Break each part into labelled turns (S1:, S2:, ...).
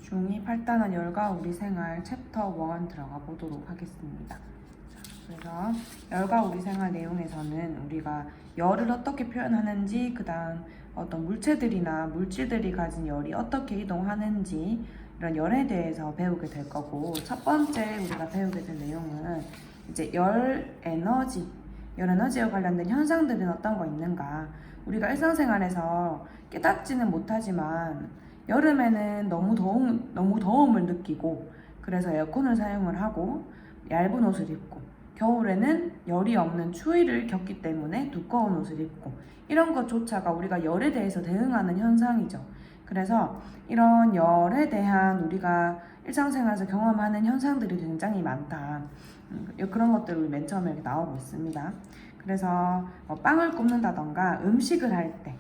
S1: 중2 8단원 열과 우리 생활 챕터 1 들어가 보도록 하겠습니다. 그래서 열과 우리 생활 내용에서는 우리가 열을 어떻게 표현하는지, 그 다음 어떤 물체들이나 물질들이 가진 열이 어떻게 이동하는지, 이런 열에 대해서 배우게 될 거고, 첫 번째 우리가 배우게 될 내용은 이제 열 에너지와 관련된 현상들은 어떤 거 있는가. 우리가 일상생활에서 깨닫지는 못하지만 여름에는 너무 더움을 느끼고, 그래서 에어컨을 사용을 하고 얇은 옷을 입고, 겨울에는 열이 없는 추위를 겪기 때문에 두꺼운 옷을 입고, 이런 것조차가 우리가 열에 대해서 대응하는 현상이죠. 그래서 이런 열에 대한 우리가 일상생활에서 경험하는 현상들이 굉장히 많다. 그런 것들을 맨 처음에 이렇게 나오고 있습니다. 그래서 빵을 굽는다던가 음식을 할 때,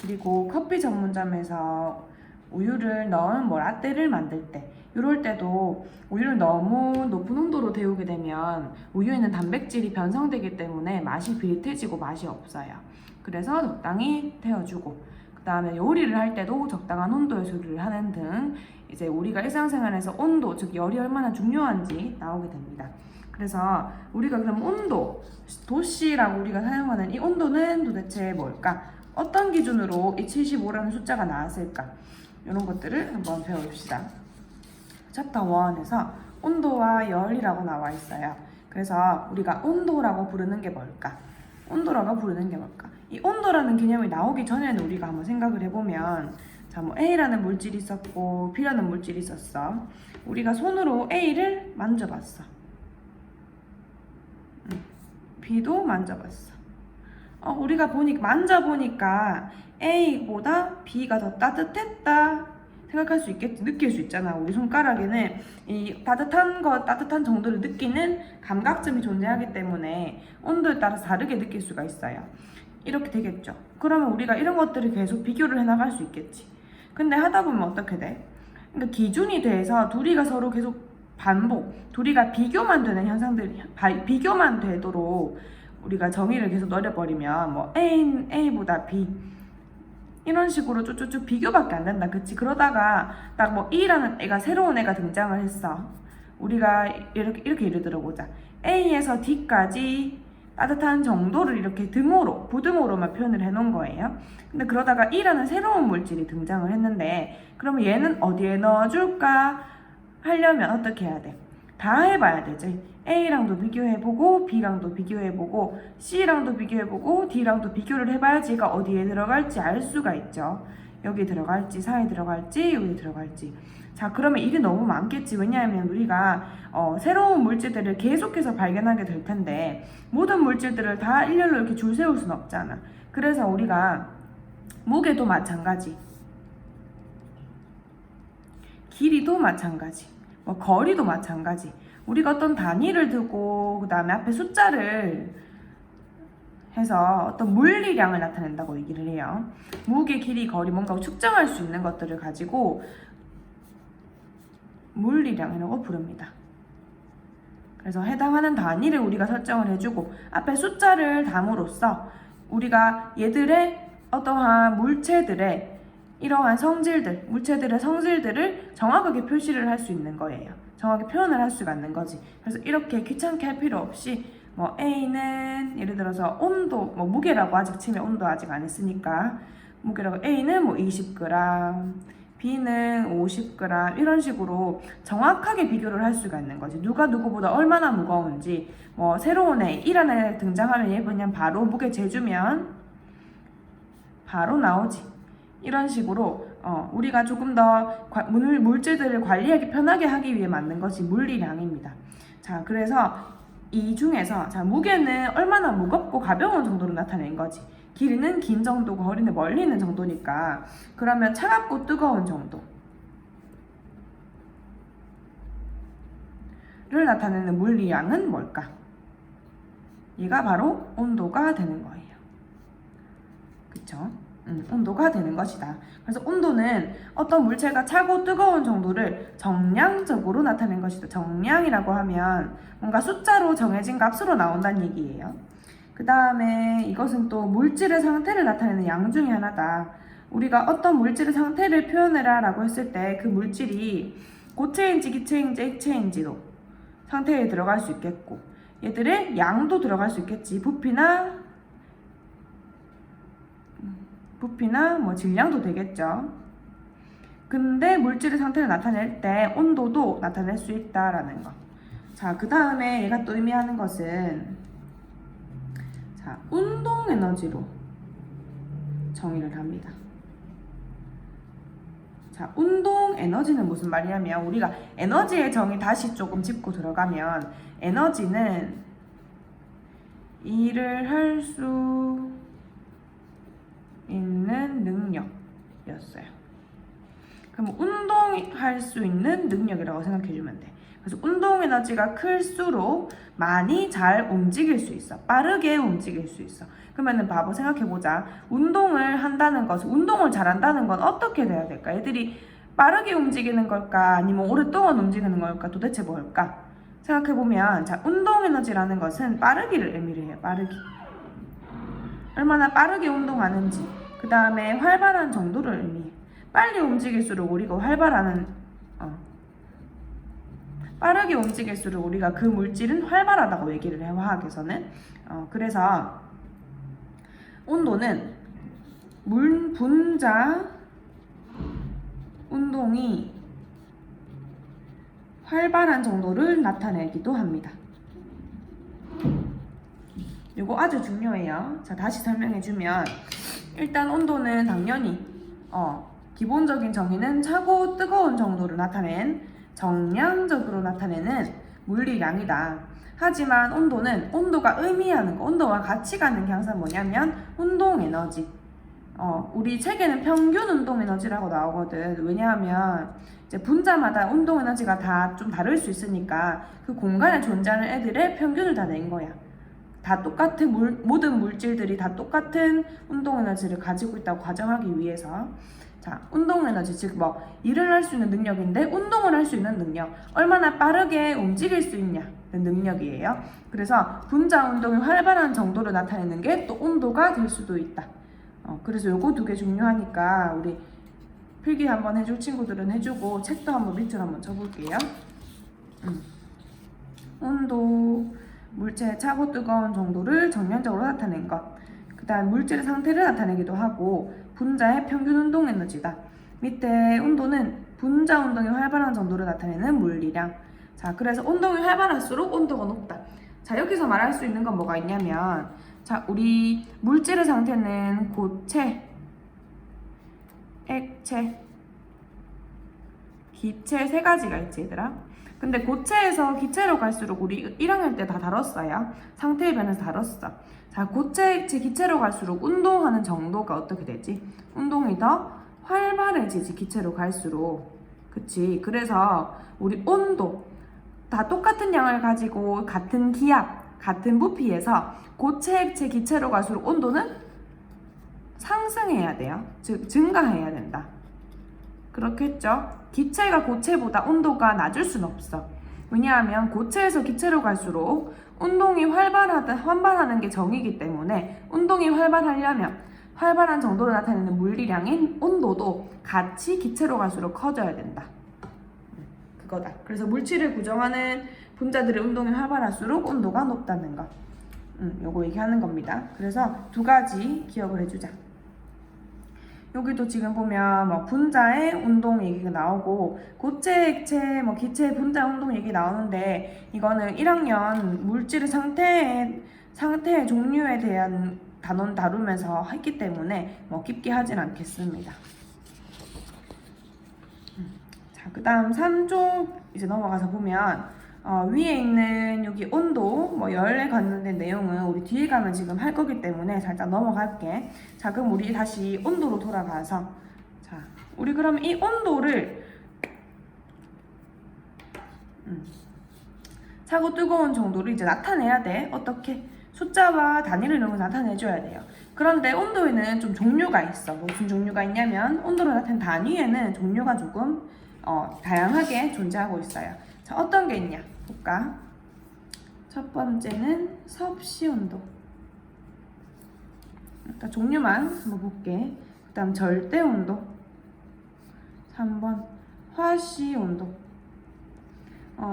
S1: 그리고 커피 전문점에서 우유를 넣은 라떼를 만들 때, 이럴 때도 우유를 너무 높은 온도로 데우게 되면 우유에는 단백질이 변성되기 때문에 맛이 비릿해지고 맛이 없어요. 그래서 적당히 데워주고, 그 다음에 요리를 할 때도 적당한 온도에서 요리를 하는 등, 이제 우리가 일상생활에서 온도, 즉 열이 얼마나 중요한지 나오게 됩니다. 그래서 우리가 그럼 온도, 도시라고 우리가 사용하는 이 온도는 도대체 뭘까? 어떤 기준으로 이 75라는 숫자가 나왔을까? 이런 것들을 한번 배워봅시다. 챕터 1에서 온도와 열이라고 나와 있어요. 그래서 우리가 온도라고 부르는 게 뭘까? 이 온도라는 개념이 나오기 전에는 우리가 한번 생각을 해보면, 자, A라는 물질이 있었고 B라는 물질이 있었어. 우리가 손으로 A를 만져봤어. B도 만져봤어. 우리가 만져보니까 A보다 B가 더 따뜻했다 느낄 수 있잖아. 우리 손가락에는 이 따뜻한 정도를 느끼는 감각점이 존재하기 때문에 온도에 따라서 다르게 느낄 수가 있어요. 이렇게 되겠죠. 그러면 우리가 이런 것들을 계속 비교를 해나갈 수 있겠지. 근데 하다 보면 어떻게 돼? 그러니까 기준이 돼서 둘이가 서로 계속 둘이가 비교만 되는 현상들이, 비교만 되도록 우리가 정의를 계속 넣어버리면 A보다 B 이런 식으로 쭉쭉쭉 비교밖에 안 된다. 그치? 그러다가 딱 E라는 애가, 새로운 애가 등장을 했어. 우리가 이렇게 예를 들어보자. A에서 D까지 따뜻한 정도를 이렇게 부등호로만 표현을 해놓은 거예요. 근데 그러다가 E라는 새로운 물질이 등장을 했는데, 그러면 얘는 어디에 넣어줄까 하려면 어떻게 해야 돼? 다 해봐야 되지. A랑도 비교해보고, B랑도 비교해보고, C랑도 비교해보고, D랑도 비교를 해봐야지 얘가 어디에 들어갈지 알 수가 있죠. 여기 들어갈지, 사이에 들어갈지, 여기 들어갈지. 자, 그러면 일이 너무 많겠지. 왜냐하면 우리가 새로운 물질들을 계속해서 발견하게 될 텐데, 모든 물질들을 다 일렬로 이렇게 줄 세울 수는 없잖아. 그래서 우리가 무게도 마찬가지, 길이도 마찬가지, 거리도 마찬가지. 우리가 어떤 단위를 두고 그 다음에 앞에 숫자를 해서 어떤 물리량을 나타낸다고 얘기를 해요. 무게, 길이, 거리, 뭔가 측정할 수 있는 것들을 가지고 물리량이라고 부릅니다. 그래서 해당하는 단위를 우리가 설정을 해주고, 앞에 숫자를 담으로써 우리가 얘들의 어떠한 물체들의 이러한 물체들의 성질들을 정확하게 표시를 할 수 있는 거예요. 정확하게 표현을 할 수가 있는 거지. 그래서 이렇게 귀찮게 할 필요 없이 A는 예를 들어서 온도, 무게라고 아직 치면 온도 아직 안 했으니까 무게라고 A는 20g, B는 50g, 이런 식으로 정확하게 비교를 할 수가 있는 거지. 누가 누구보다 얼마나 무거운지, 새로운 애, E라는 애 등장하면 얘 그냥 바로 무게 재주면 바로 나오지. 이런 식으로 우리가 조금 더 물질들을 관리하기 편하게 하기 위해 만든 것이 물리량입니다. 자, 그래서 이 중에서 무게는 얼마나 무겁고 가벼운 정도로 나타낸 거지. 길이는 긴 정도고 거리는 멀리 있는 정도니까, 그러면 차갑고 뜨거운 정도를 나타내는 물리량은 뭘까? 얘가 바로 온도가 되는 거예요. 그쵸? 온도가 되는 것이다. 그래서 온도는 어떤 물체가 차고 뜨거운 정도를 정량적으로 나타낸 것이다. 정량이라고 하면 뭔가 숫자로 정해진 값으로 나온다는 얘기예요. 그 다음에 이것은 또 물질의 상태를 나타내는 양 중에 하나다. 우리가 어떤 물질의 상태를 표현해라 라고 했을 때 그 물질이 고체인지 기체인지 액체인지도 상태에 들어갈 수 있겠고, 얘들의 양도 들어갈 수 있겠지. 부피나 뭐 질량도 되겠죠. 근데 물질의 상태를 나타낼 때 온도도 나타낼 수 있다라는 거. 자, 그 다음에 얘가 또 의미하는 것은, 자, 운동 에너지로 정의를 합니다. 자, 운동 에너지는 무슨 말이냐면, 우리가 에너지의 정의 다시 조금 짚고 들어가면, 에너지는 일을 할 수 있는 능력이었어요. 그럼 운동할 수 있는 능력이라고 생각해주면 돼. 그래서 운동 에너지가 클수록 많이 잘 움직일 수 있어. 빠르게 움직일 수 있어. 그러면은 바보 생각해보자. 운동을 한다는 것은, 운동을 잘한다는 건 어떻게 돼야 될까? 애들이 빠르게 움직이는 걸까? 아니면 오랫동안 움직이는 걸까? 도대체 뭘까? 생각해보면, 자, 운동 에너지라는 것은 빠르기를 의미를 해요. 빠르기. 얼마나 빠르게 운동하는지, 그 다음에 활발한 정도를 의미해요. 빨리 움직일수록 우리가 빠르게 움직일수록 우리가 그 물질은 활발하다고 얘기를 해요. 화학에서는. 그래서 온도는 분자 운동이 활발한 정도를 나타내기도 합니다. 이거 아주 중요해요. 자, 다시 설명해주면, 일단 온도는 당연히 기본적인 정의는 차고 뜨거운 정도를 나타낸 정량적으로 나타내는 물리량이다. 하지만 온도는, 온도가 의미하는 거, 온도와 같이 가는 게 항상 뭐냐면 운동 에너지. 우리 책에는 평균 운동 에너지라고 나오거든. 왜냐하면 이제 분자마다 운동 에너지가 다 좀 다를 수 있으니까 그 공간에 존재하는 애들의 평균을 다 낸 거야. 다 똑같은 모든 물질들이 다 똑같은 운동 에너지를 가지고 있다고 가정하기 위해서. 자, 운동 에너지, 즉 뭐 일을 할 수 있는 능력인데 운동을 할 수 있는 능력, 얼마나 빠르게 움직일 수 있냐는 능력이에요. 그래서 분자 운동이 활발한 정도를 나타내는 게 또 온도가 될 수도 있다. 그래서 요거 두 개 중요하니까 우리 필기 한번 해줄 친구들은 해주고, 책도 한번 밑으로 한번 쳐볼게요. 온도, 물체의 차고 뜨거운 정도를 정면적으로 나타낸 것. 그 다음 물질의 상태를 나타내기도 하고, 분자의 평균 운동 에너지다. 밑에 온도는 분자 운동이 활발한 정도를 나타내는 물리량. 자, 그래서 운동이 활발할수록 온도가 높다. 자, 여기서 말할 수 있는 건 뭐가 있냐면, 자, 우리 물질의 상태는 고체, 액체, 기체 세 가지가 있지, 얘들아. 근데 고체에서 기체로 갈수록 우리 1학년 때 다 다뤘어요. 상태의 변에서 다뤘어. 자, 고체, 액체, 기체로 갈수록 운동하는 정도가 어떻게 되지? 운동이 더 활발해지지, 기체로 갈수록. 그치? 그래서 우리 온도, 다 똑같은 양을 가지고 같은 기압, 같은 부피에서 고체, 액체, 기체로 갈수록 온도는 상승해야 돼요. 즉, 증가해야 된다. 그렇겠죠? 기체가 고체보다 온도가 낮을 순 없어. 왜냐하면 고체에서 기체로 갈수록 운동이 활발하는 게 정이기 때문에, 운동이 활발하려면 활발한 정도를 나타내는 물리량인 온도도 같이 기체로 갈수록 커져야 된다. 그거다. 그래서 물질을 구성하는 분자들의 운동이 활발할수록 온도가 높다는 거. 요거 얘기하는 겁니다. 그래서 두 가지 기억을 해주자. 여기도 지금 보면 뭐 분자의 운동 얘기가 나오고, 고체, 액체, 뭐 기체, 분자 운동 얘기 나오는데, 이거는 1학년 물질의 상태의 종류에 대한 단원 다루면서 했기 때문에 뭐 깊게 하진 않겠습니다. 자, 그 다음 3쪽 이제 넘어가서 보면, 위에 있는 여기 온도, 뭐 열에 관련된 내용은 우리 뒤에 가면 지금 할 거기 때문에 살짝 넘어갈게. 자, 그럼 우리 다시 온도로 돌아가서, 자, 우리 그럼 이 온도를 차고 뜨거운 정도를 이제 나타내야 돼. 어떻게? 숫자와 단위를 이용해서 나타내줘야 돼요. 그런데 온도에는 좀 종류가 있어. 무슨 종류가 있냐면, 온도를 나타낸 단위에는 종류가 조금 다양하게 존재하고 있어요. 자, 어떤 게 있냐 볼까? 첫 번째는 섭씨 온도. 일단 종류만 한번 볼게. 그 다음 절대 온도 3번 화씨 온도.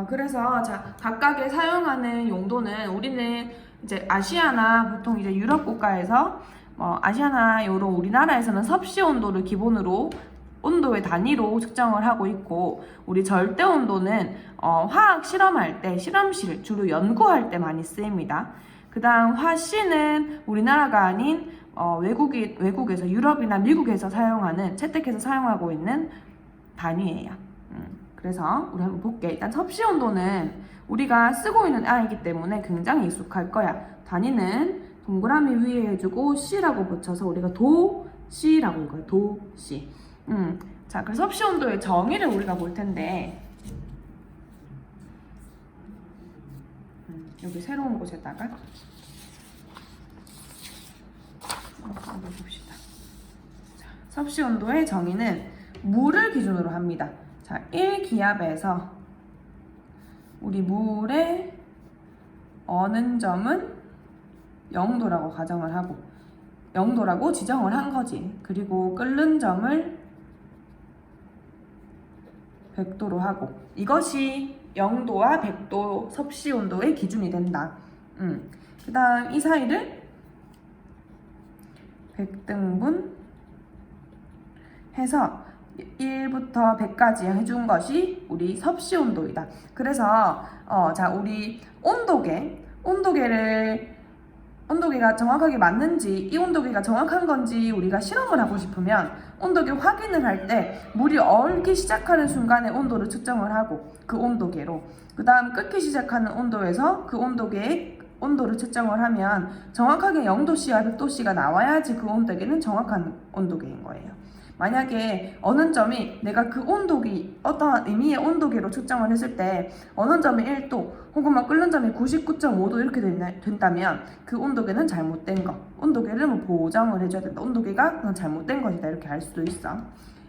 S1: 그래서 자 각각의 사용하는 용도는 우리는 이제 아시아나 보통 이제 유럽 국가에서 아시아나 요런 우리나라에서는 섭씨 온도를 기본으로 온도의 단위로 측정을 하고 있고, 우리 절대 온도는 화학 실험할 때 실험실 주로 연구할 때 많이 쓰입니다. 그 다음 화씨는 우리나라가 아닌 외국에서 유럽이나 미국에서 사용하는 채택해서 사용하고 있는 단위예요. 그래서 우리 한번 볼게. 일단 섭씨 온도는 우리가 쓰고 있는 I이기 때문에 굉장히 익숙할 거야. 단위는 동그라미 위에 해주고 C라고 붙여서 우리가 도C라고 읽어요. 도C. 자, 그래서 섭씨 온도의 정의를 우리가 볼 텐데, 여기 새로운 곳에다가 한번 봅시다. 자, 섭씨 온도의 정의는 물을 기준으로 합니다. 자, 1기압에서 우리 물의 어는 점은 0도라고 가정을 하고 0도라고 지정을 한 거지. 그리고 끓는 점을 100도로 하고, 이것이 0도와 100도 섭씨 온도의 기준이 된다. 그 다음 이 사이를 100등분 해서 1부터 100까지 해준 것이 우리 섭씨 온도이다. 그래서 자, 우리 온도계가 정확하게 맞는지, 이 온도계가 정확한 건지 우리가 실험을 하고 싶으면 온도계 확인을 할 때 물이 얼기 시작하는 순간에 온도를 측정을 하고 그 온도계로, 그 다음 끓기 시작하는 온도에서 그 온도계의 온도를 측정을 하면 정확하게 0도씨와 100도씨가 나와야지 그 온도계는 정확한 온도계인 거예요. 만약에 어느 점이 내가 그 온도계 어떠한 의미의 온도계로 측정을 했을 때 어느 점이 1도 혹은 막 끓는 점이 99.5도 이렇게 된다면 그 온도계는 잘못된 거, 온도계를 뭐 보정을 해줘야 된다, 온도계가 그건 잘못된 것이다, 이렇게 알 수도 있어.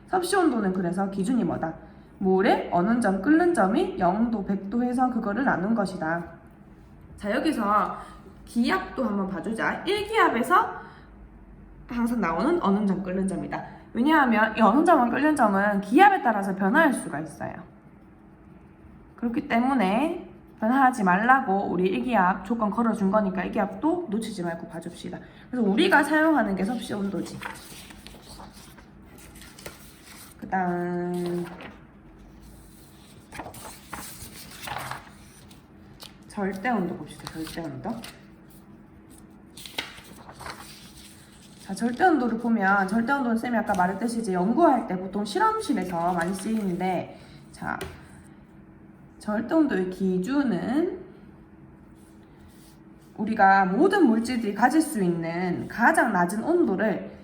S1: 섭씨 온도는 그래서 기준이 뭐다? 물의 어느 점 끓는 점이 0도 100도 해서 그거를 나눈 것이다. 자, 여기서 기압도 한번 봐주자. 1기압에서 항상 나오는 어느 점 끓는 점이다. 왜냐하면 이 어느 점은 끓는 점은 기압에 따라서 변화할 수가 있어요. 그렇기 때문에 변화하지 말라고 우리 1기압 조건 걸어준 거니까 1기압도 놓치지 말고 봐줍시다. 그래서 우리가 사용하는 게 섭씨 온도지. 그 다음 절대 온도 봅시다. 절대 온도. 자, 절대 온도를 보면, 절대 온도는 쌤이 아까 말했듯이 이제 연구할 때 보통 실험실에서 많이 쓰이는데, 자, 절대 온도의 기준은 우리가 모든 물질들이 가질 수 있는 가장 낮은 온도를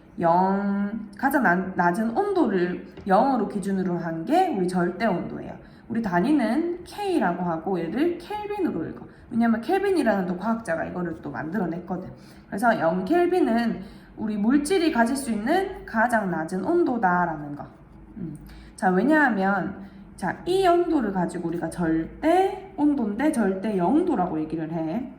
S1: 가장 낮은 온도를 0으로 기준으로 한 게 우리 절대 온도예요. 우리 단위는 K라고 하고 얘를 켈빈으로 읽어. 왜냐면 켈빈이라는 또 과학자가 이거를 또 만들어냈거든. 그래서 0켈빈은 우리 물질이 가질 수 있는 가장 낮은 온도다라는 거. 자, 왜냐하면 자, 이 온도를 가지고 우리가 절대 온도인데 절대 0도라고 얘기를 해.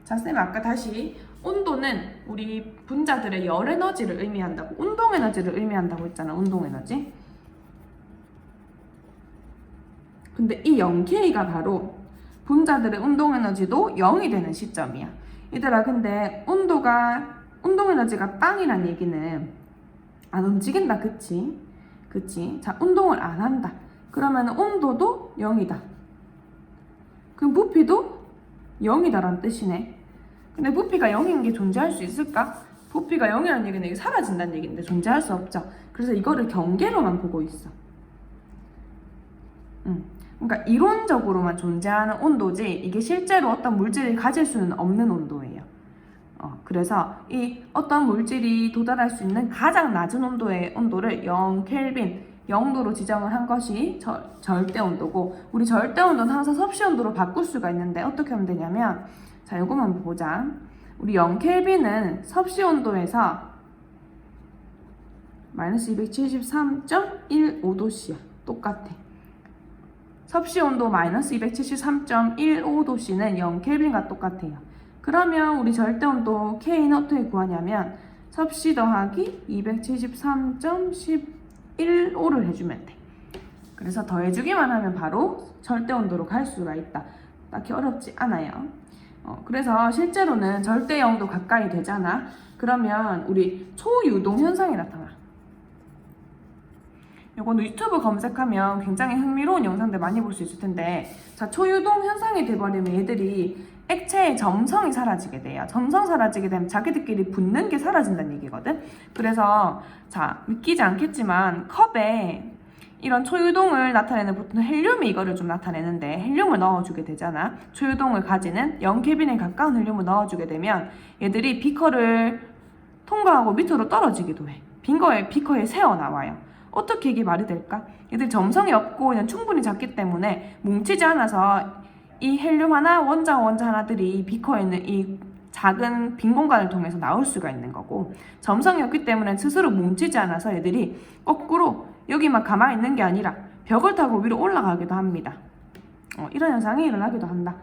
S1: 자, 쌤 아까 다시 온도는 우리 분자들의 열 에너지를 의미한다고, 운동 에너지를 의미한다고 했잖아. 운동 에너지. 근데 이 0K가 바로 분자들의 운동 에너지도 0이 되는 시점이야. 얘들아, 근데 운동 에너지가 빵이란 얘기는 안 움직인다, 그치? 그치? 자, 운동을 안 한다. 그러면 온도도 0이다. 그럼 부피도 0이다라는 뜻이네. 근데 부피가 0인 게 존재할 수 있을까? 부피가 0이라는 얘기는 이게 사라진다는 얘기인데 존재할 수 없죠. 그래서 이거를 경계로만 보고 있어. 그러니까 이론적으로만 존재하는 온도지 이게 실제로 어떤 물질이 가질 수는 없는 온도예요. 그래서 이 어떤 물질이 도달할 수 있는 가장 낮은 온도를 0켈빈, 0도로 지정을 한 것이 절대 온도고, 우리 절대 온도는 항상 섭씨 온도로 바꿀 수가 있는데 어떻게 하면 되냐면, 자, 요거만 보자. 우리 0켈빈은 섭씨 온도에서 마이너스 273.15도씨야. 똑같아. 섭씨 온도 마이너스 273.15도씨는 0켈빈과 똑같아요. 그러면 우리 절대 온도 K는 어떻게 구하냐면, 섭씨 더하기 273.11호를 해주면 돼. 그래서 더해주기만 하면 바로 절대온도로 갈 수가 있다. 딱히 어렵지 않아요. 그래서 실제로는 절대 0도 가까이 되잖아. 그러면 우리 초유동 현상이 나타나. 이거는 유튜브 검색하면 굉장히 흥미로운 영상들 많이 볼 수 있을 텐데, 자, 초유동 현상이 돼버리면 얘들이 액체의 점성이 사라지게 돼요. 점성 사라지게 되면 자기들끼리 붙는 게 사라진다는 얘기거든. 그래서 자, 믿기지 않겠지만 컵에 이런 초유동을 나타내는 보통 헬륨이 이거를 좀 나타내는데, 헬륨을 넣어주게 되잖아. 초유동을 가지는 0켈빈에 가까운 헬륨을 넣어주게 되면 얘들이 비커를 통과하고 밑으로 떨어지기도 해. 비커에 새어 나와요. 어떻게 이게 말이 될까? 얘들 점성이 없고 그냥 충분히 작기 때문에 뭉치지 않아서 이 헬륨 하나, 원자 하나들이 비커에 있는 이 작은 빈 공간을 통해서 나올 수가 있는 거고, 점성이 없기 때문에 스스로 뭉치지 않아서 얘들이 거꾸로 여기만 가만히 있는 게 아니라 벽을 타고 위로 올라가기도 합니다. 이런 현상이 일어나기도 한다.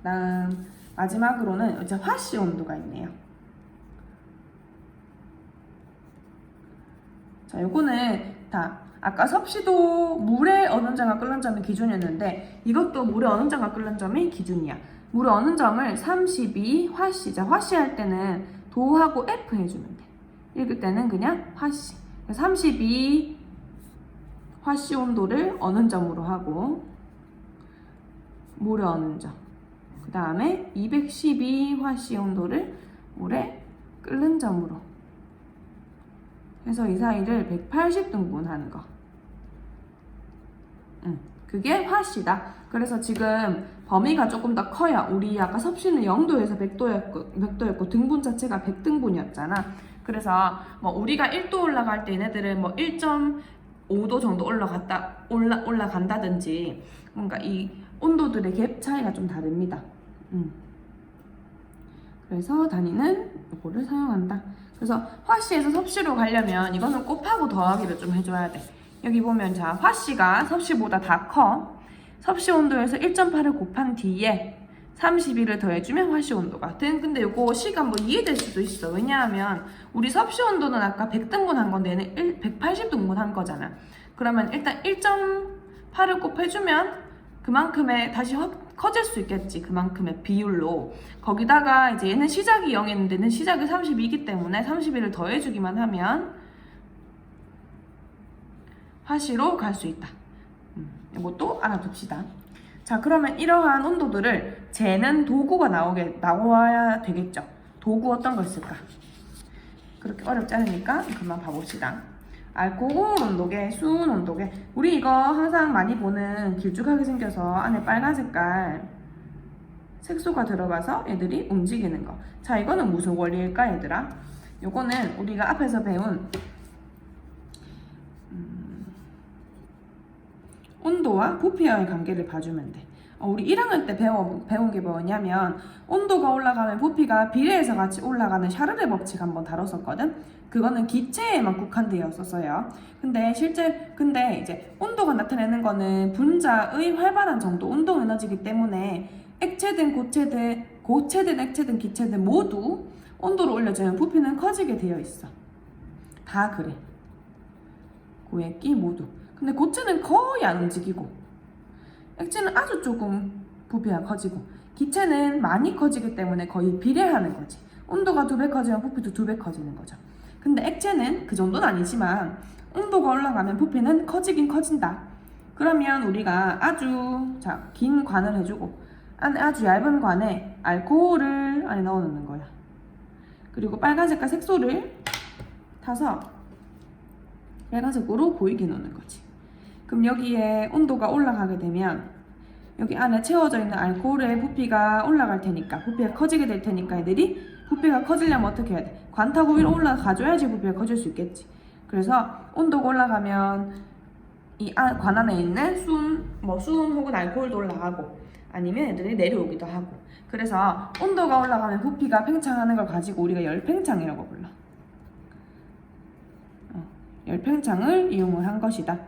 S1: 다음 마지막으로는 이제 화씨 온도가 있네요. 자, 요거는 다 아까 섭씨도 물에 어느 점과 끓는 점이 기준이었는데, 이것도 물에 어느 점과 끓는 점이 기준이야. 물에 어느 점을 32 화씨. 자, 화씨 할 때는 도하고 F 해주면 돼. 읽을 때는 그냥 화씨. 32 화씨 온도를 어느 점으로 하고, 물에 어느 점. 그 다음에 212 화씨 온도를 물에 끓는 점으로 해서 이 사이를 180등분 하는 거. 그게 화씨다. 그래서 지금 범위가 조금 더 커요. 우리 아까 섭씨는 0도에서 100도였고 등분 자체가 100등분이었잖아. 그래서 뭐 우리가 1도 올라갈 때 얘네들은 뭐 1.5도 정도 올라간다든지 뭔가 이 온도들의 갭 차이가 좀 다릅니다. 그래서 단위는 이거를 사용한다. 그래서 화씨에서 섭씨로 가려면 이거는 곱하고 더하기를 좀 해줘야 돼. 여기 보면 자, 화씨가 섭씨보다 다 커. 섭씨 온도에서 1.8을 곱한 뒤에 32를 더해주면 화씨 온도가. 근데 이거 시간 뭐 이해될 수도 있어. 왜냐하면 우리 섭씨 온도는 아까 100등분 한 건데 얘는 180등분 한 거잖아. 그러면 일단 1.8을 곱해주면 그만큼의 다시 커질 수 있겠지. 그만큼의 비율로. 거기다가 이제 얘는 시작이 0이었는데 얘는 시작이 32이기 때문에 32를 더해주기만 하면 화씨로 갈 수 있다. 이것도 알아둡시다. 자, 그러면 이러한 온도들을 재는 도구가 나와야 되겠죠. 도구 어떤 거 있을까? 그렇게 어렵지 않으니까 그만 봐봅시다. 알코올 온도계, 수은 온도계. 우리 이거 항상 많이 보는 길쭉하게 생겨서 안에 빨간 색깔 색소가 들어가서 애들이 움직이는 거. 자, 이거는 무슨 원리일까, 얘들아? 요거는 우리가 앞에서 배운 온도와 부피와의 관계를 봐주면 돼. 우리 1학년 때 배운 게 뭐냐면, 온도가 올라가면 부피가 비례해서 같이 올라가는 샤르르 법칙 한번 다뤘었거든. 그거는 기체에만 국한되었었어요. 근데 이제 온도가 나타내는 거는 분자의 활발한 정도, 운동 에너지이기 때문에 액체든 고체든 액체든 기체든 모두 온도를 올려주면 부피는 커지게 되어 있어. 다 그래. 고액기 모두. 근데 고체는 거의 안 움직이고, 액체는 아주 조금 부피가 커지고, 기체는 많이 커지기 때문에 거의 비례하는 거지. 온도가 2배 커지면 부피도 2배 커지는 거죠. 근데 액체는 그 정도는 아니지만 온도가 올라가면 부피는 커지긴 커진다. 그러면 우리가 아주 긴 관을 해주고 안에 아주 얇은 관에 알코올을 안에 넣어놓는 거야. 그리고 빨간 색깔 색소를 타서 빨간색으로 보이게 놓는 거지. 그럼 여기에 온도가 올라가게 되면 여기 안에 채워져 있는 알코올의 부피가 올라갈 테니까, 부피가 커지게 될 테니까 애들이 부피가 커지려면 어떻게 해야 돼? 관 타고 위로 올라가줘야지 부피가 커질 수 있겠지. 그래서 온도가 올라가면 이 관 안에 있는 수은 혹은 알코올도 올라가고, 아니면 애들이 내려오기도 하고. 그래서 온도가 올라가면 부피가 팽창하는 걸 가지고 우리가 열팽창이라고 불러. 열팽창을 이용을 한 것이다.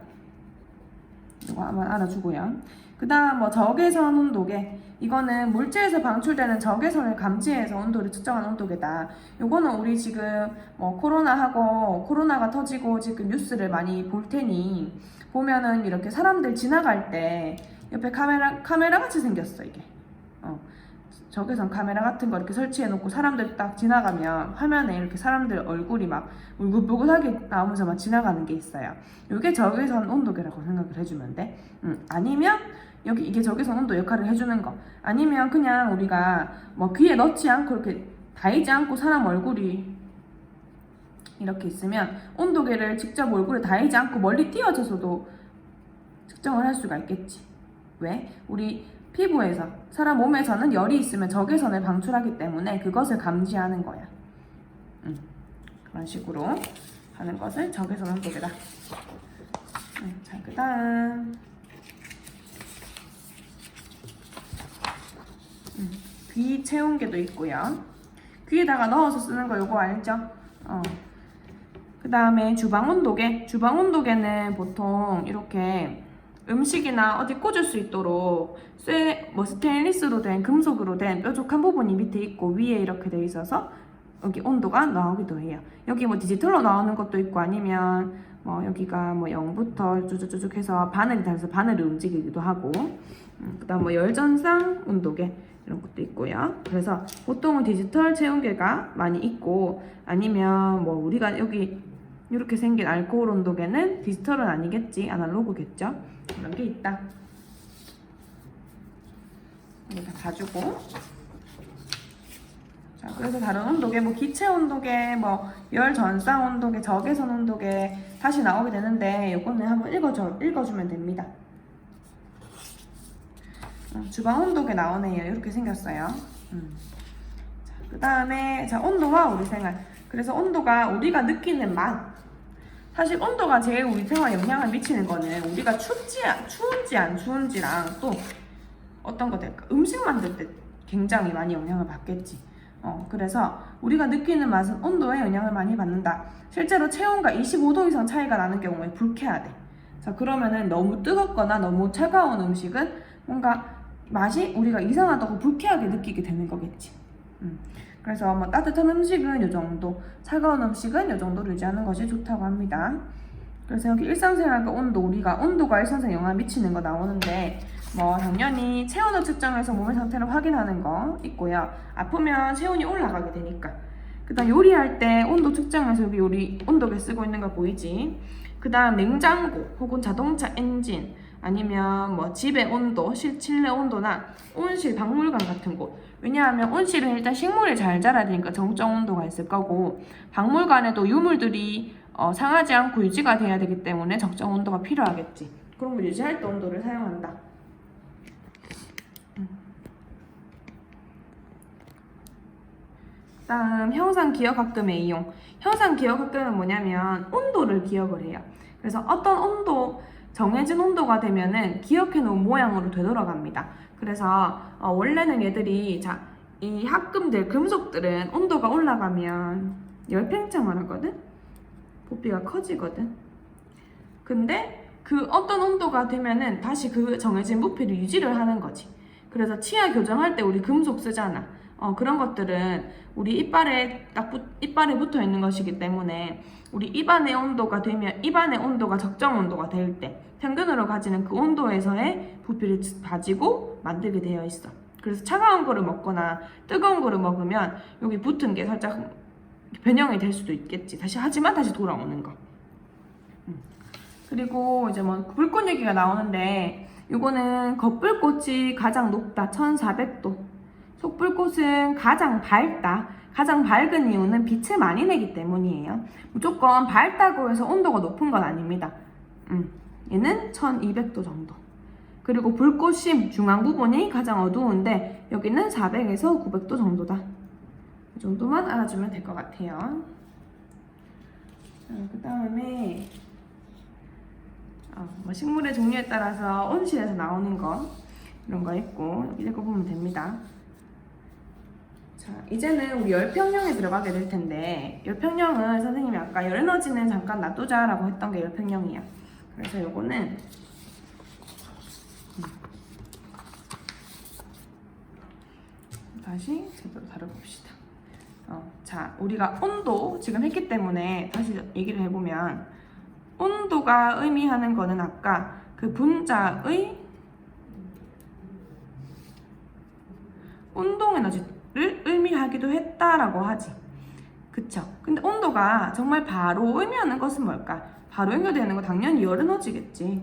S1: 이거 한번 알아주고요. 그 다음 뭐 적외선 온도계, 이거는 물질에서 방출되는 적외선을 감지해서 온도를 측정하는 온도계다. 요거는 우리 지금 뭐 코로나가 터지고 지금 뉴스를 많이 볼 테니 보면은 이렇게 사람들 지나갈 때 옆에 카메라 같이 생겼어 이게. 적외선 카메라 같은 거 이렇게 설치해 놓고 사람들 딱 지나가면 화면에 이렇게 사람들 얼굴이 막 울긋불긋하게 나오면서 막 지나가는 게 있어요. 이게 적외선 온도계라고 생각을 해주면 돼. 아니면 여기 이게 적외선 온도 역할을 해주는 거. 아니면 그냥 우리가 뭐 귀에 넣지 않고 이렇게 닿이지 않고 사람 얼굴이 이렇게 있으면 온도계를 직접 얼굴에 닿이지 않고 멀리 띄워져서도 측정을 할 수가 있겠지. 왜? 우리 피부에서 사람 몸에서는 열이 있으면 적외선을 방출하기 때문에 그것을 감지하는 거야. 그런 식으로 하는 것을 적외선 온도계다. 자, 그 다음 귀 체온계도 있고요. 귀에다가 넣어서 쓰는 거 요거 알죠? 그 다음에 주방 온도계. 주방 온도계는 보통 이렇게 음식이나 어디 꽂을 수 있도록 스테인리스로 된 금속으로 된 뾰족한 부분이 밑에 있고 위에 이렇게 돼 있어서 여기 온도가 나오기도 해요. 여기 뭐 디지털로 나오는 것도 있고 아니면 뭐 여기가 뭐 0부터 쭉쭉쭉 해서 바늘이 달려서 바늘을 움직이기도 하고 그 다음 뭐 열전상 온도계 이런 것도 있고요. 그래서 보통은 디지털 체온계가 많이 있고 아니면 뭐 우리가 여기 이렇게 생긴 알코올 온도계는 디지털은 아니겠지, 아날로그겠죠. 그런 게 있다. 이거 다 가지고. 자, 그래서 다른 온도계, 뭐 기체 온도계, 뭐 열 전상 온도계, 적외선 온도계 다시 나오게 되는데 이거는 한번 읽어주면 됩니다. 주방 온도계 나오네요. 이렇게 생겼어요. 그 다음에 자 온도와 우리 생활. 그래서 온도가 우리가 느끼는 맛. 사실 온도가 제일 우리 생활에 영향을 미치는 거는 우리가 추운지 안 추운지랑 또 어떤 거 될까? 음식 만들 때 굉장히 많이 영향을 받겠지. 그래서 우리가 느끼는 맛은 온도에 영향을 많이 받는다. 실제로 체온과 25도 이상 차이가 나는 경우에 불쾌해야 돼. 자, 그러면은 너무 뜨겁거나 너무 차가운 음식은 뭔가 맛이 우리가 이상하다고 불쾌하게 느끼게 되는 거겠지. 그래서 뭐 따뜻한 음식은 이 정도, 차가운 음식은 이 정도로 유지하는 것이 좋다고 합니다. 그래서 여기 일상생활과 온도, 우리가 온도가 일상생활에 영향을 미치는 거 나오는데 뭐 당연히 체온을 측정해서 몸의 상태를 확인하는 거 있고요. 아프면 체온이 올라가게 되니까. 그 다음 요리할 때 온도 측정해서 여기 요리 온도계 쓰고 있는 거 보이지? 그 다음 냉장고 혹은 자동차 엔진 아니면 뭐 집의 온도, 실내 온도나 온실, 박물관 같은 곳. 왜냐하면 온실은 일단 식물이 잘 자라야 되니까 정적 온도가 있을 거고 박물관에도 유물들이 상하지 않고 유지가 돼야 되기 때문에 적정 온도가 필요하겠지. 그런 거 유지할 때 온도를 사용한다. 다음 형상 기억학금의 이용. 형상 기억학금은 뭐냐면 온도를 기억을 해요. 그래서 어떤 온도, 정해진 온도가 되면은 기억해 놓은 모양으로 되돌아갑니다. 그래서 원래는 얘들이 이 합금들, 금속들은 온도가 올라가면 열팽창을 하거든? 부피가 커지거든? 근데 그 어떤 온도가 되면은 다시 그 정해진 부피를 유지를 하는 거지. 그래서 치아 교정할 때 우리 금속 쓰잖아. 그런 것들은 우리 이빨에 붙어 있는 것이기 때문에 우리 입안의 온도가 되면 입안의 온도가 적정 온도가 될 때 평균으로 가지는 그 온도에서의 부피를 가지고 만들게 되어 있어. 그래서 차가운 거를 먹거나 뜨거운 거를 먹으면 여기 붙은 게 살짝 변형이 될 수도 있겠지. 하지만 다시 돌아오는 거. 그리고 이제 뭐 불꽃 얘기가 나오는데 이거는 겉불꽃이 가장 높다. 1400도. 속불꽃은 가장 밝다. 가장 밝은 이유는 빛을 많이 내기 때문이에요. 무조건 밝다고 해서 온도가 높은 건 아닙니다. 얘는 1200도 정도. 그리고 불꽃심 중앙 부분이 가장 어두운데 여기는 400에서 900도 정도다. 이 정도만 알아주면 될 것 같아요. 그 다음에 뭐 식물의 종류에 따라서 온실에서 나오는 거 이런 거 있고 여기 읽어보면 됩니다. 자, 이제는 우리 열평형에 들어가게 될 텐데 열평형은 선생님이 아까 열에너지는 잠깐 놔두자 라고 했던 게 열평형이야. 그래서 요거는 다시 제대로 다뤄봅시다. 자, 우리가 온도 지금 했기 때문에 다시 얘기를 해보면 온도가 의미하는 거는 아까 그 분자의 운동 에너지를 의미하기도 했다라고 하지. 그쵸? 근데 온도가 정말 바로 의미하는 것은 뭘까? 바로 연결되는 거 당연히 열 에너지겠지.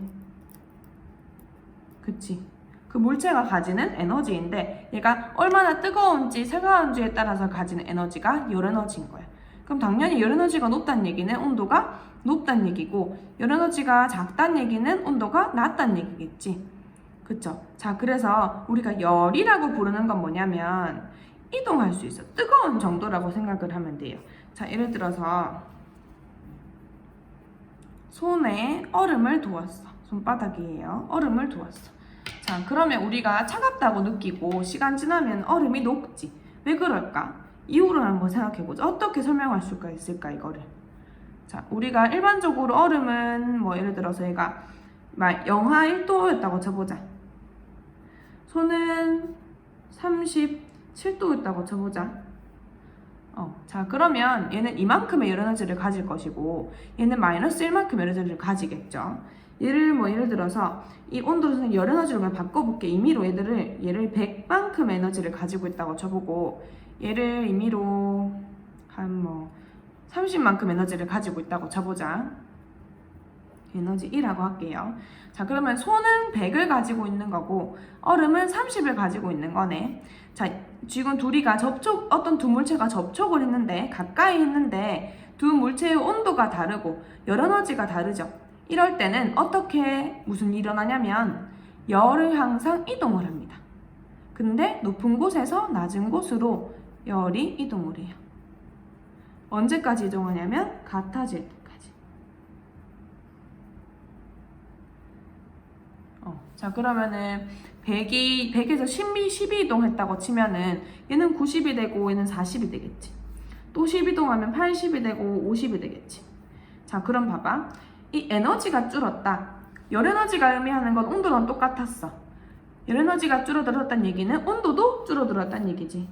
S1: 그치? 그 물체가 가지는 에너지인데 얘가 얼마나 뜨거운지 차가운지에 따라서 가지는 에너지가 열 에너지인 거야. 그럼 당연히 열 에너지가 높다는 얘기는 온도가 높다는 얘기고 열 에너지가 작다는 얘기는 온도가 낮다는 얘기겠지. 그쵸? 자, 그래서 우리가 열이라고 부르는 건 뭐냐면 이동할 수 있어. 뜨거운 정도라고 생각을 하면 돼요. 자, 예를 들어서 손에 얼음을 두었어. 손바닥이에요. 얼음을 두었어. 자, 그러면 우리가 차갑다고 느끼고 시간 지나면 얼음이 녹지. 왜 그럴까? 이유를 한번 생각해보자. 어떻게 설명할 수가 있을까, 이거를? 자, 우리가 일반적으로 얼음은 뭐 예를 들어서 얘가 막 영하 1도였다고 쳐보자. 손은 37도였다고 쳐보자. 자, 그러면 얘는 이만큼의 열 에너지를 가질 것이고 얘는 마이너스 1만큼의 열 에너지를 가지겠죠. 예를 들어서 이 온도를 열 에너지로 그냥 바꿔볼게. 임의로 얘를 100만큼의 에너지를 가지고 있다고 쳐보고 얘를 임의로 한 뭐 30만큼 에너지를 가지고 있다고 쳐보자. 에너지 1라고 할게요. 자, 그러면 손은 100을 가지고 있는 거고 얼음은 30을 가지고 있는 거네. 자, 지금 둘이가 어떤 두 물체가 접촉을 했는데 가까이 했는데 두 물체의 온도가 다르고 열 에너지가 다르죠. 이럴 때는 무슨 일이 일어나냐면 열을 항상 이동을 합니다. 근데 높은 곳에서 낮은 곳으로 열이 이동을 해요. 언제까지 이동하냐면 같아질 때까지. 자, 그러면은 100에서 12 이동했다고 치면은 얘는 90이 되고 얘는 40이 되겠지. 또 10 이동하면 80이 되고 50이 되겠지. 자, 그럼 봐봐. 이 에너지가 줄었다. 열 에너지가 의미하는 건 온도랑 똑같았어. 열 에너지가 줄어들었다는 얘기는 온도도 줄어들었다는 얘기지.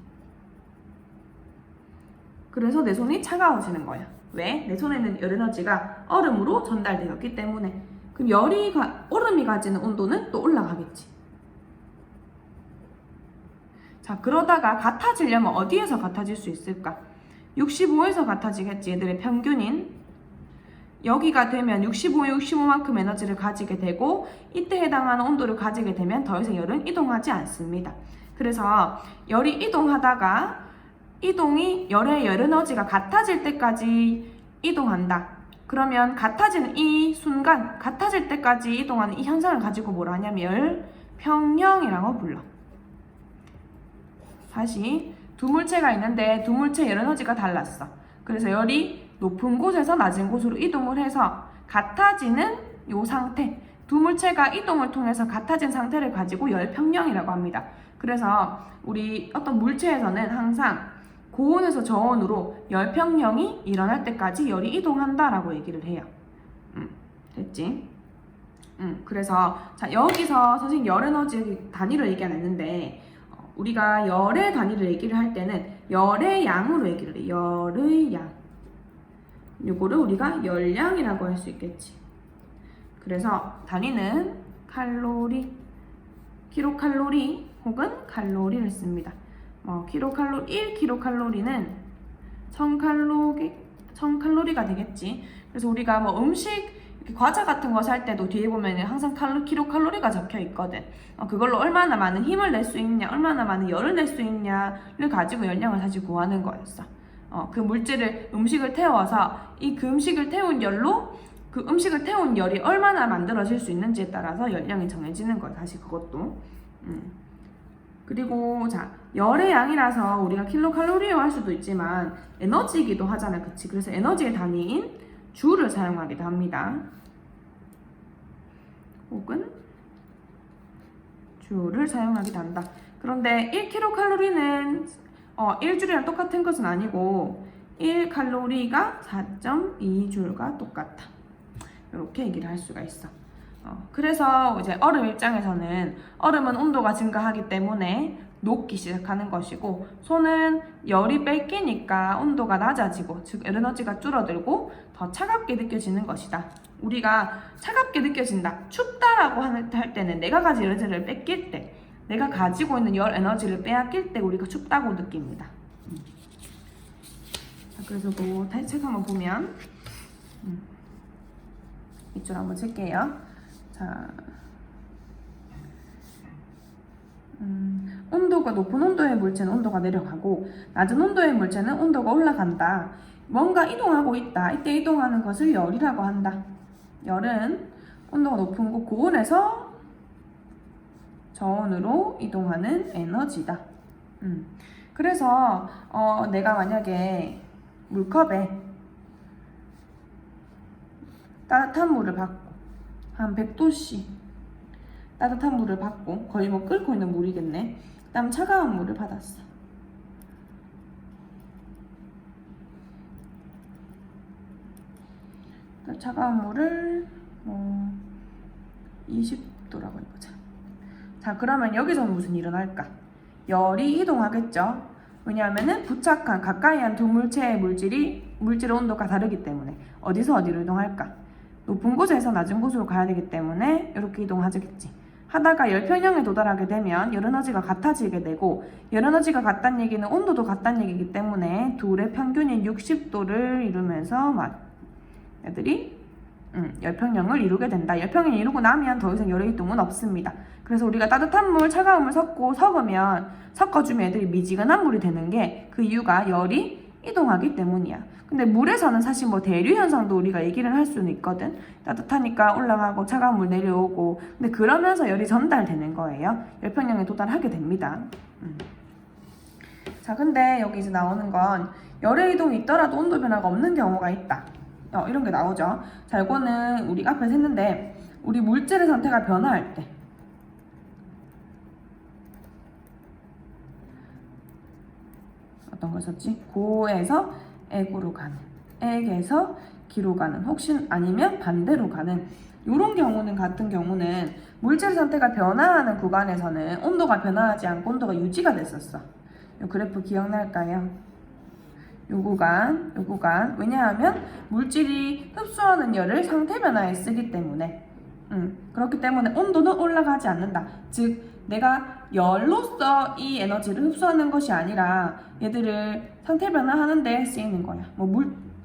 S1: 그래서 내 손이 차가워지는 거야. 왜? 내 손에는 열 에너지가 얼음으로 전달되었기 때문에. 그럼 얼음이 가지는 온도는 또 올라가겠지. 자, 그러다가 같아지려면 어디에서 같아질 수 있을까? 65에서 같아지겠지. 얘들의 평균인. 여기가 되면 65만큼 에너지를 가지게 되고 이때 해당하는 온도를 가지게 되면 더 이상 열은 이동하지 않습니다. 그래서 열이 이동하다가 열의 열 에너지가 같아질 때까지 이동한다. 그러면 같아지는 이 순간, 같아질 때까지 이동하는 이 현상을 가지고 뭐라 하냐면 열평형이라고 불러. 다시 두 물체가 있는데 두 물체의 열 에너지가 달랐어. 그래서 열이 높은 곳에서 낮은 곳으로 이동을 해서 같아지는 이 상태, 두 물체가 이동을 통해서 같아진 상태를 가지고 열평형이라고 합니다. 그래서 우리 어떤 물체에서는 항상 고온에서 저온으로 열평형이 일어날 때까지 열이 이동한다라고 얘기를 해요. 됐지? 그래서 자, 여기서 선생님 열 에너지 단위를 얘기 안 했는데 우리가 열의 단위를 얘기를 할 때는 열의 양으로 얘기를 해. 열의 양. 요거를 우리가 열량이라고 할 수 있겠지. 그래서 단위는 칼로리, 킬로칼로리 혹은 칼로리를 씁니다. 1킬로칼로리는 1000칼로리가 되겠지. 그래서 우리가 뭐 음식, 과자 같은 거 살 때도 뒤에 보면 항상 킬로칼로리가 적혀 있거든. 그걸로 얼마나 많은 힘을 낼 수 있냐, 얼마나 많은 열을 낼 수 있냐를 가지고 열량을 사실 구하는 거였어. 그 물질을 음식을 태워서 그 음식을 태운 열로 그 음식을 태운 열이 얼마나 만들어질 수 있는지에 따라서 열량이 정해지는 거야. 다시 그것도. 그리고 자, 열의 양이라서 우리가 킬로칼로리라고 할 수도 있지만 에너지이기도 하잖아. 그치? 그래서 에너지의 단위인 줄을 사용하기도 합니다. 혹은 줄을 사용하기도 한다. 그런데 1킬로칼로리는 1줄이랑 똑같은 것은 아니고 1칼로리가 4.2줄과 똑같다. 이렇게 얘기를 할 수가 있어. 그래서 이제 얼음 입장에서는 얼음은 온도가 증가하기 때문에 녹기 시작하는 것이고, 손은 열이 뺏기니까 온도가 낮아지고, 즉 에너지가 줄어들고 더 차갑게 느껴지는 것이다. 우리가 차갑게 느껴진다, 춥다라고 할 때는 내가 가진 에너지를 뺏길 때, 내가 가지고 있는 열 에너지를 빼앗길 때 우리가 춥다고 느낍니다. 자, 그래서 그 책 한번 보면 이쪽 한번 칠게요. 자, 온도가 높은 온도의 물체는 온도가 내려가고 낮은 온도의 물체는 온도가 올라간다. 뭔가 이동하고 있다. 이때 이동하는 것을 열이라고 한다. 열은 온도가 높은 곳 고온에서 저온으로 이동하는 에너지다. 그래서 내가 만약에 물컵에 따뜻한 물을 받고 한 100도씨 따뜻한 물을 받고, 거의 뭐 끓고 있는 물이겠네. 그다음 차가운 물을 받았어. 차가운 물을 20도라고 해보자. 자, 그러면 여기서는 무슨 일이 일어날까? 열이 이동하겠죠. 왜냐하면은 부착한 가까이 한 두 물체의 물질의 온도가 다르기 때문에 어디서 어디로 이동할까? 높은 곳에서 낮은 곳으로 가야 되기 때문에 이렇게 이동하겠지. 하다가 열평형에 도달하게 되면 열에너지가 같아지게 되고, 열에너지가 같다는 얘기는 온도도 같다는 얘기이기 때문에 둘의 평균인 60도를 이루면서 애들이 열평형을 이루게 된다. 열평형을 이루고 나면 더 이상 열의 이동은 없습니다. 그래서 우리가 따뜻한 물, 차가운 물 섞어주면 애들이 미지근한 물이 되는 게 그 이유가 열이 이동하기 때문이야. 근데 물에서는 사실 뭐 대류 현상도 우리가 얘기를 할 수는 있거든. 따뜻하니까 올라가고 차가운 물 내려오고, 근데 그러면서 열이 전달되는 거예요. 열평형에 도달하게 됩니다. 자, 근데 여기 이제 나오는 건 열의 이동이 있더라도 온도 변화가 없는 경우가 있다. 이런 게 나오죠. 자, 이거는 우리 앞에서 했는데, 우리 물질의 상태가 변화할 때 어떤 걸 썼지? 고에서 액으로 가는, 액에서 기로 가는, 혹시 아니면 반대로 가는, 이런 경우는, 같은 경우는 물질 상태가 변화하는 구간에서는 온도가 변화하지 않고 온도가 유지가 됐었어. 이 그래프 기억날까요? 요 구간. 왜냐하면 물질이 흡수하는 열을 상태 변화에 쓰기 때문에, 그렇기 때문에 온도는 올라가지 않는다. 즉, 내가 열로서 이 에너지를 흡수하는 것이 아니라 얘들을 상태 변화하는 데 쓰이는 거야.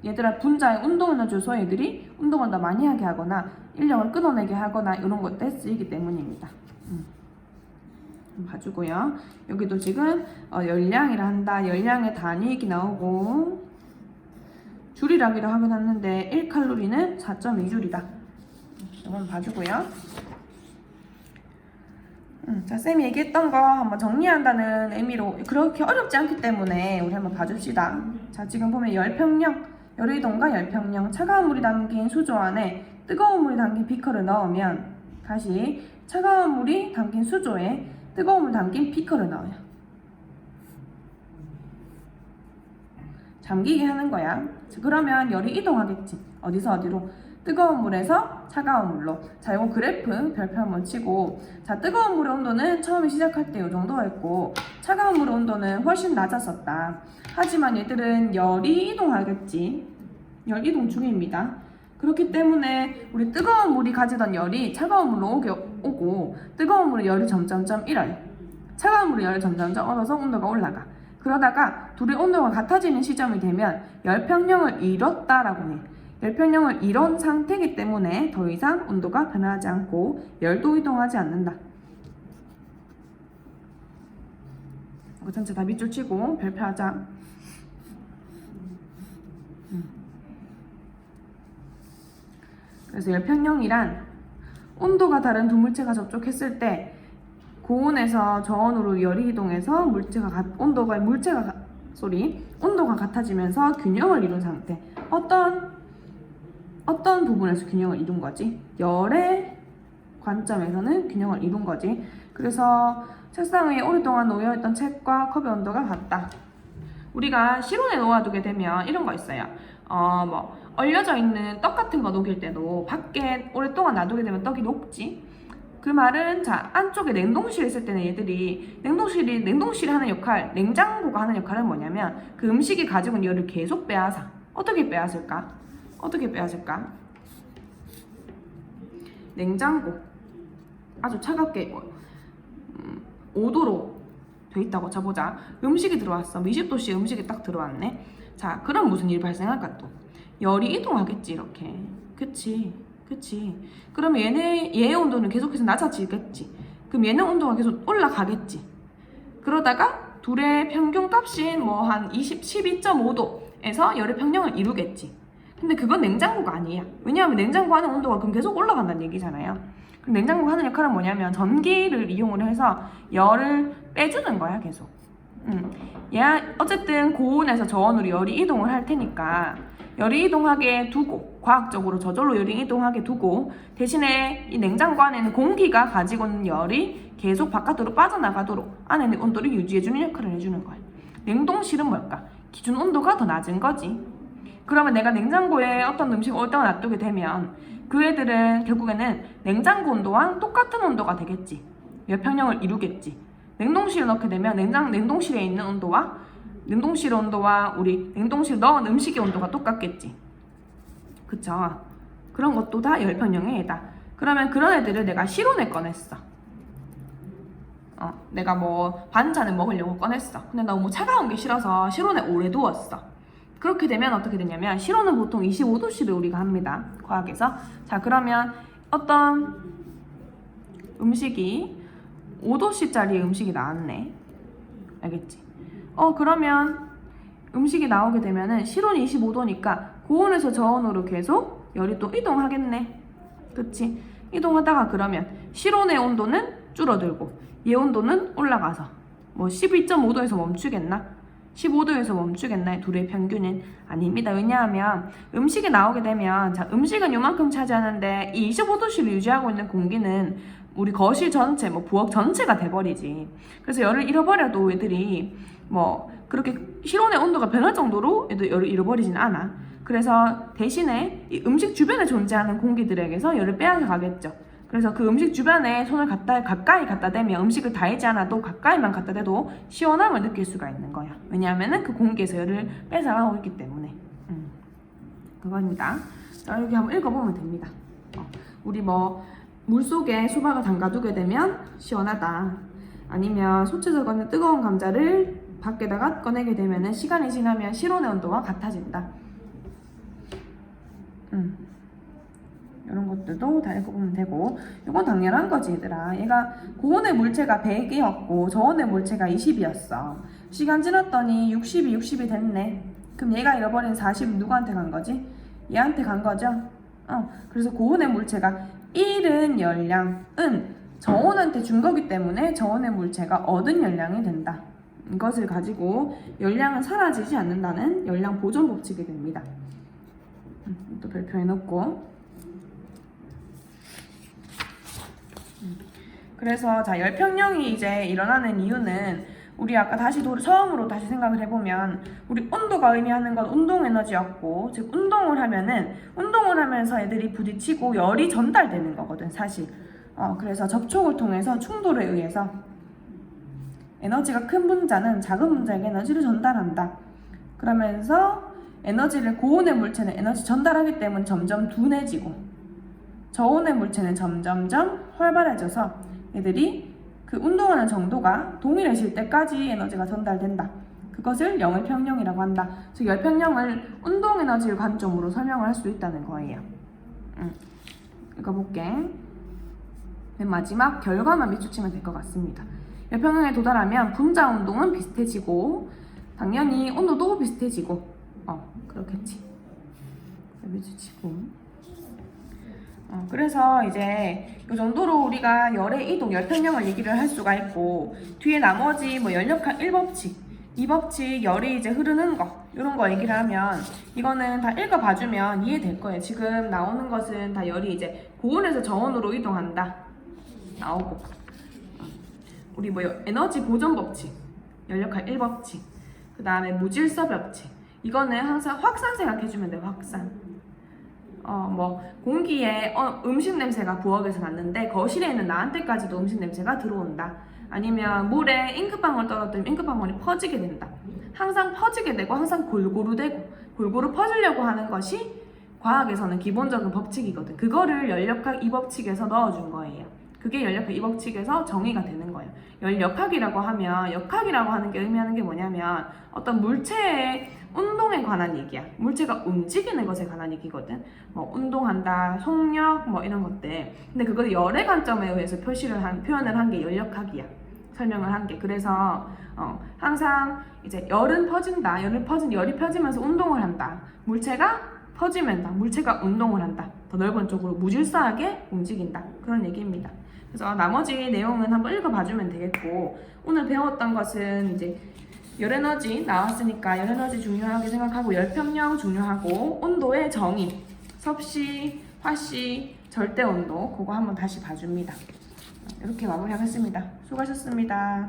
S1: 얘들아 분자의 운동을 줘서 얘들이 운동을 더 많이 하게 하거나 인력을 끊어내게 하거나 이런 것들에 쓰이기 때문입니다. 봐주고요. 여기도 지금 열량이라 한다. 열량의 단위익이 나오고, 줄이라기도 하긴 했는데 1칼로리는 4.2줄이다. 이건 봐주고요. 자, 쌤이 얘기했던 거 한번 정리한다는 의미로, 그렇게 어렵지 않기 때문에 우리 한번 봐줍시다. 자, 지금 보면 열평형, 열의동과 열평형, 차가운 물이 담긴 수조 안에 뜨거운 물이 담긴 비커를 넣으면, 다시 차가운 물이 담긴 수조에 뜨거운 물 담긴 비커를 넣어요. 잠기게 하는 거야. 자, 그러면 열이 이동하겠지. 어디서 어디로? 뜨거운 물에서 차가운 물로. 자, 이거 그래프 별표 한번 치고, 자, 뜨거운 물의 온도는 처음에 시작할 때 이 정도였고, 차가운 물의 온도는 훨씬 낮았었다. 하지만 얘들은 열이 이동하겠지. 열 이동 중입니다. 그렇기 때문에 우리 뜨거운 물이 가지던 열이 차가운 물로 오고, 뜨거운 물의 열이 점점점 잃어요. 차가운 물의 열이 점점점 얼어서 온도가 올라가. 그러다가 둘의 온도가 같아지는 시점이 되면 열평형을 이뤘다라고 해. 열평형을 이룬 상태이기 때문에 더 이상 온도가 변하지 않고 열도 이동하지 않는다. 이거 전체 다 밑줄 치고 별표하자. 그래서 열평형이란 온도가 다른 두 물체가 접촉했을 때 고온에서 저온으로 열이 이동해서 온도가 같아지면서 균형을 이룬 상태. 어떤 부분에서 균형을 이룬 거지? 열의 관점에서는 균형을 이룬 거지. 그래서 책상 위에 오랫동안 놓여있던 책과 컵의 온도가 같다. 우리가 실온에 놓아두게 되면 이런 거 있어요. 얼려져 있는 떡 같은 거 녹일 때도 밖에 오랫동안 놔두게 되면 떡이 녹지. 그 말은 자 안쪽에 냉동실에 있을 때는 얘들이 냉동실이 하는 역할, 냉장고가 하는 역할은 뭐냐면 그 음식이 가지고 있는 열을 계속 빼앗아. 어떻게 빼앗을까? 냉장고 아주 차갑게 5도로 돼 있다고 쳐보자. 음식이 들어왔어. 20도씨 음식이 딱 들어왔네. 자, 그럼 무슨 일이 발생할까 또? 열이 이동하겠지 이렇게. 그치. 그러면 얘의 온도는 계속해서 낮아지겠지. 그럼 얘는 온도가 계속 올라가겠지. 그러다가 둘의 평균 값인 뭐 한 12.5도에서 열의 평형을 이루겠지. 근데 그건 냉장고가 아니야. 왜냐하면 냉장고 안에 온도가 그럼 계속 올라간다는 얘기잖아요. 그럼 냉장고가 하는 역할은 뭐냐면 전기를 이용을 해서 열을 빼주는 거야 계속. 어쨌든 고온에서 저온으로 열이 이동을 할 테니까 열이 이동하게 두고, 과학적으로 저절로 열이 이동하게 두고, 대신에 이 냉장고 안에는 공기가 가지고 있는 열이 계속 바깥으로 빠져나가도록 안에 있는 온도를 유지해주는 역할을 해주는 거야. 냉동실은 뭘까? 기준 온도가 더 낮은 거지. 그러면 내가 냉장고에 어떤 음식을 오랫동안 놔두게 되면 그 애들은 결국에는 냉장고 온도와 똑같은 온도가 되겠지. 열평형을 이루겠지. 냉동실에 넣게 되면 냉동실에 있는 온도와 우리 냉동실에 넣은 음식의 온도가 똑같겠지. 그쵸? 그런 것도 다 열평형의 애다. 그러면 그런 애들을 내가 실온에 꺼냈어. 내가 뭐 반찬을 먹으려고 꺼냈어. 근데 너무 차가운 게 싫어서 실온에 오래 두었어. 그렇게 되면 어떻게 되냐면 실온은 보통 25도씨를 우리가 합니다. 과학에서. 자, 그러면 어떤 음식이 5도씨짜리 음식이 나왔네. 알겠지? 그러면 음식이 나오게 되면은 실온이 25도니까 고온에서 저온으로 계속 열이 또 이동하겠네. 그치? 이동하다가 그러면 실온의 온도는 줄어들고 얘 온도는 올라가서 뭐 12.5도에서 멈추겠나? 15도에서 멈추겠나요? 둘의 평균은 아닙니다. 왜냐하면 음식이 나오게 되면 자 음식은 요만큼 차지하는데 이 25도씨를 유지하고 있는 공기는 우리 거실 전체, 뭐 부엌 전체가 돼버리지. 그래서 열을 잃어버려도 애들이 뭐 그렇게 실온의 온도가 변할 정도로 애들 열을 잃어버리진 않아. 그래서 대신에 이 음식 주변에 존재하는 공기들에게서 열을 빼앗아 가겠죠. 그래서 그 음식 주변에 손을 가까이 갖다 대면 음식을 닿지 않아도 가까이만 갖다 대도 시원함을 느낄 수가 있는 거야. 왜냐하면 그 공기에서 열을 뺏어가고 있기 때문에. 그겁니다. 자, 여기 한번 읽어보면 됩니다. 우리 뭐 물속에 수박을 담가두게 되면 시원하다. 아니면 소치에서 꺼낸 뜨거운 감자를 밖에다가 꺼내게 되면 시간이 지나면 실온의 온도와 같아진다. 이런 것들도 다 읽어보면 되고, 이건 당연한 거지 얘들아. 얘가 고온의 물체가 100이었고 저온의 물체가 20이었어. 시간 지났더니 60이 됐네. 그럼 얘가 잃어버린 40은 누구한테 간 거지? 얘한테 간 거죠? 그래서 고온의 물체가 잃은 열량은 저온한테 준 거기 때문에 저온의 물체가 얻은 열량이 된다. 이것을 가지고 열량은 사라지지 않는다는 열량 보존 법칙이 됩니다. 또 별표해 놓고. 그래서 자 열평형이 이제 일어나는 이유는 우리 아까 처음으로 다시 생각을 해보면 우리 온도가 의미하는 건 운동 에너지였고, 즉 운동을 하면서 애들이 부딪히고 열이 전달되는 거거든 사실. 그래서 접촉을 통해서 충돌에 의해서 에너지가 큰 분자는 작은 분자에게 에너지를 전달한다. 그러면서 고온의 물체는 에너지 전달하기 때문에 점점 둔해지고 저온의 물체는 점점점 활발해져서 애들이 그 운동하는 정도가 동일해질 때까지 에너지가 전달된다. 그것을 열평형이라고 한다. 즉 열평형을 운동 에너지를 관점으로 설명을 할 수 있다는 거예요. 읽어볼게. 맨 마지막 결과만 비추치면 될 것 같습니다. 열평형에 도달하면 분자 운동은 비슷해지고 당연히 온도도 비슷해지고 그렇겠지. 비추치고 그래서 이제 이 정도로 우리가 열의 이동, 열평형을 얘기를 할 수가 있고, 뒤에 나머지 뭐 열역학 1법칙, 2법칙, 열이 이제 흐르는 거 이런 거 얘기를 하면 이거는 다 읽어봐주면 이해될 거예요. 지금 나오는 것은 다 열이 이제 고온에서 저온으로 이동한다 나오고, 우리 뭐 에너지 보존 법칙, 열역학 1법칙, 그 다음에 무질서 법칙, 이거는 항상 확산 생각해주면 돼요. 확산. 뭐 공기에 음식 냄새가 부엌에서 났는데 거실에 있는 나한테까지도 음식 냄새가 들어온다. 아니면 물에 잉크방울 떨어뜨리면 잉크방울이 퍼지게 된다. 항상 퍼지게 되고 항상 골고루 되고 골고루 퍼지려고 하는 것이 과학에서는 기본적인 법칙이거든. 그거를 열역학 이 법칙에서 넣어준 거예요. 그게 열역학 이 법칙에서 정의가 되는 거예요. 열역학이라고 하면 역학이라고 하는 게 의미하는 게 뭐냐면 어떤 물체의 운동에 관한 얘기야. 물체가 움직이는 것에 관한 얘기거든. 뭐 운동한다, 속력 뭐 이런 것들. 근데 그걸 열의 관점에 의해서 표현을 한 게 열역학이야. 설명을 한 게. 그래서 항상 이제 열은 퍼진다. 열이 퍼지면서 운동을 한다. 물체가 퍼지면 물체가 운동을 한다. 더 넓은 쪽으로 무질서하게 움직인다. 그런 얘기입니다. 그래서 나머지 내용은 한번 읽어봐주면 되겠고, 오늘 배웠던 것은 이제 열에너지 나왔으니까 열에너지 중요하게 생각하고 열평형 중요하고 온도의 정의, 섭씨, 화씨, 절대온도 그거 한번 다시 봐줍니다. 이렇게 마무리하겠습니다. 수고하셨습니다.